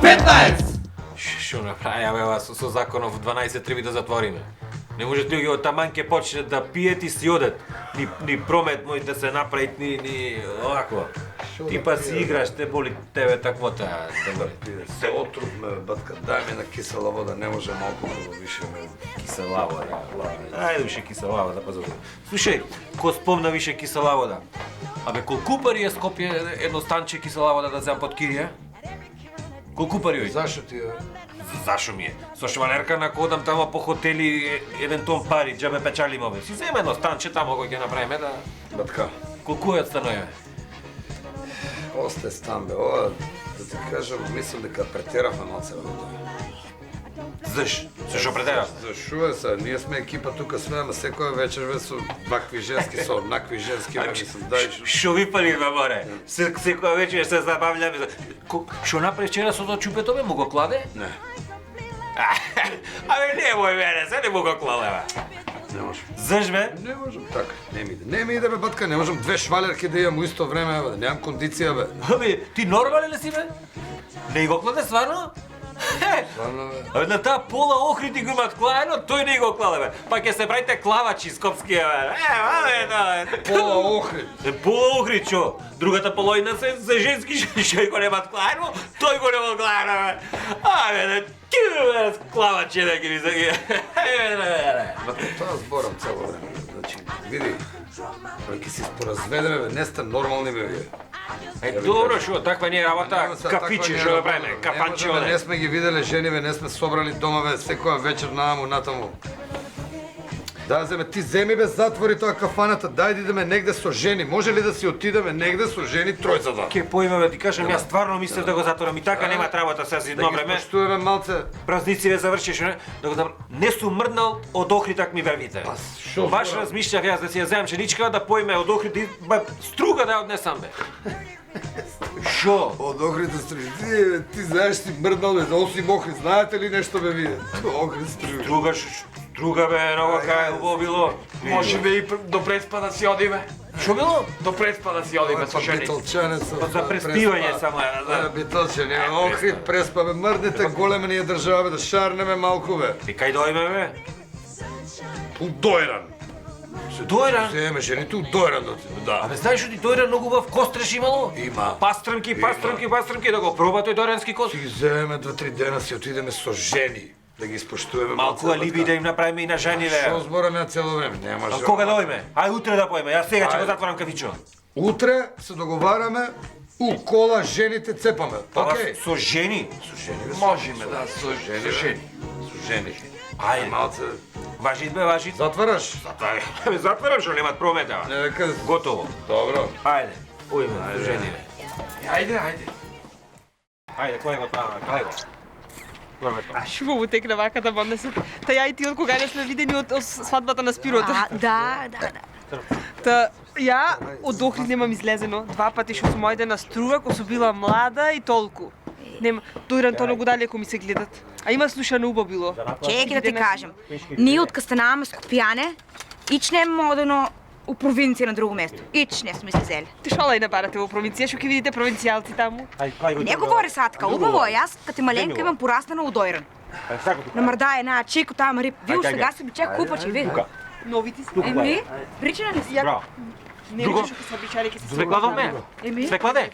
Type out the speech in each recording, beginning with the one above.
15! Што направи со законов 12 треба да затвориме. Не можете луѓе од таман ќе почнат да пиет и си одат. Ни промет може да се направи, ни овако. Ти па си играш, те боли тебе таквота. Се отрудме, батка, дай ми на кисела вода, не може малку више. Кисела вода. Ајде више кисела вода, па зато. Слушај, ко спомна више кисела вода. Абе, колку пари е Скопје едно станче кисела вода да земам под кирија? Колку пари ој? Зашо ти е? Зашо ми е? Со швалерка на кодам тамо по хотели еден тон пари, џабе печалим ове. Си земе едно станче тамо кој ќе направиме да... Батка, Колку е од станоје? осте стан бе, ова, да ти кажам, мислам дека претеравме малце во тоа. Заш? Зашо претерав? Зашо е са, ние сме екипа тука смееме секоја вечер бе со вакви женски, со однакви женски, бе, мислам, дај. Шо ви пали ме море? Секоја вечер се забавляме. Шо направи вчера со тоа чупето бе, му го кладе? Не, Абе немој мене, се не му го кладе бе. не можам. Заш бе? Не можам така, не ми иде. Не ми иде бе, батка, не можам две швалерки да имам у исто време, бе, немам кондиција бе. Абе, ти нормален ли си бе? Не го кладе стварно? Стварно бе. Абе, на таа пола охрити го имат клаено, тој не го кладе бе. Па ќе се правите клавачи скопскија бе. Абе, да. Пола охрид. Пола охрид, чо? Другата половина се женски, што го немат клаено, тој го нема клаено бе. Абе, да ти бе, клавачи да ги ви заги. Батка, тоа зборам цело време. Значи, види, ќе се споразведеме бе, не сте нормални бе вие. Добро, шо, таква не е работа, кафиче што да правиме, кафанче Не оде. сме ги виделе жени бе, не сме собрали дома бе, секоја вечер нааму натаму. Да, земе, ти земи бе, затвори тоа кафаната, дај да идеме негде со жени. Може ли да си отидеме негде со жени тројцата? Ке поиме бе, ти кажам, јас стварно мислев да го затворам и така нема работа сега си Да едно ги време. поштуваме малце. Празници ве завршиш, не? Да го забр... Не сум мрднал од охритак ми вервите. Па, шо Баш зборам? размишлях јас да си ја земам женичка да поиме од охрит и бе, струга да ја однесам бе. Шо? Од охрите струги. Ти знаеш си мрднал бе, за осим охрид, знаете ли нешто бе вие? Охрид струги. Струга бе, ново кај убаво било. Може би и до преспа да си одиме. Шо било? До преспа да си одиме со жени. Битолчанец. Па за преспивање само е, да. Битолчани, охрид преспа бе, мрдните голема ни е држава бе, да шарнеме малку бе. И кај дојме бе? У Дојран. Дојран? Земе жените у Дојран да отиде, да. Абе, знаеш ли Дојран многу убав костреш имало? Има. Пастрмки, да го проба тој дојрански кост. Си земеме 2-3 дена си отидеме со жени. Да ги испоштуваме Малку алиби да им направиме и на жени Шо бе. зборам ја цело време, нема А жал. кога дојме? Ај утре да поиме, јас сега ќе го Ајде. затворам кафичо. Утре се договараме, у кола жените цепаме. Ова Океј? со жени? Со жени бе. Можеме да со жени. жени. Со жени. Ајде. Малце. Важит бе, важит. Затвараш? Бе, затворам што немат промета. Не дека... Готово. Добро. Ајде. Уиме, со жени бе. Ајде. Ајде, кој го тама, кај го? Шо му текна вака да бонесот? Та ја и ти од кога не сме видени од свадбата на Спирота. Да. Та ја од Охрид немам излезено. Два пати што сум ојде на струга, кога сум била млада и толку. Нема, Дојран тоа многу далеко ми се гледат. А има слушано убаво било. Чеки да ти кажем. Ние од станаваме Скопјане, ичнем одено у провинција на друго место. Ичнем сме се зели. Ти шо лај барате во провинција, што ќе видите провинцијалци таму? Не говори сатка, убаво е. Јас кај маленка имам пораснано у Дојран. На мрдај една чико тама рип. Ви сега си би чак купачи, ви. Новите си. Еми, причина ли си? Браво. Не Друго? можеш да се обичари ке се Свекладовме? Еми? Свекладе?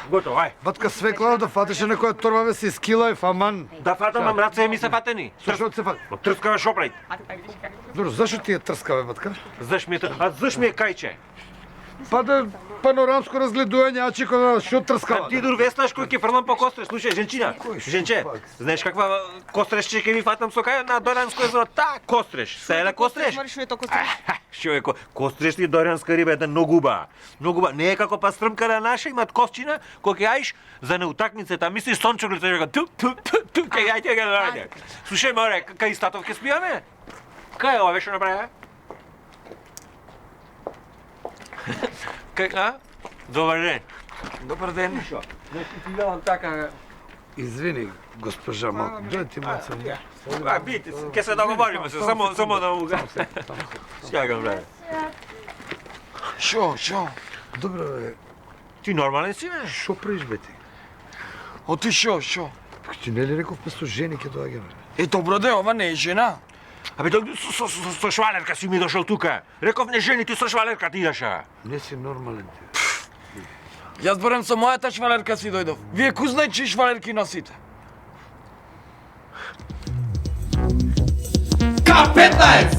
Готово, ај. Батка свекла да фатеше некоја торба бе си скила и фаман. Да фатам, ам раце ми се фатени. Зашо се фат? Трскава шопрајт. Добро, зашо ти е трска бе, батка? Заш ми е, а заш ми е кајче? Па да панорамско разгледување, ачико да шо трскава. А ти дурвеснаш кој ќе фрлам по костреш. Слушај, женчина, женче, знаеш каква костреш ќе ви фатам со кај на Дојранско езеро? Та костреш. Се еле костреш? Што е тоа костреш? Шо е костреш ли Дојранска риба е многу убава. Многу убава. Не е како пастрмкара наша, имат косчина, кој ќе аиш за неутакмицата, мислиш сончоглица ќе ту ќе ајде ќе дојде. Слушај море, кај статов ќе спијаме? Кај е ова беше направи? Кај, а? Добар ден. Добар ден. Шо? Не ти велам така. Извини, госпожа малку. Дојди ти малце. А, бите, ќе се договориме се, само да уга. Сјагам, бре. Шо? Добро бе, Ти нормален си, бе? шо правиш бе ти? Оти шо? Ти не ли рековме со жени ќе доаѓаме? Е, добро де, ова не е жена. Абе, со швалерка си ми дошол тука. Реков не жени, ти со швалерка ти идаша. Не си нормален ти. Јас барем со мојата швалерка си дојдов. Вие ку знај чии швалерки носите? K15!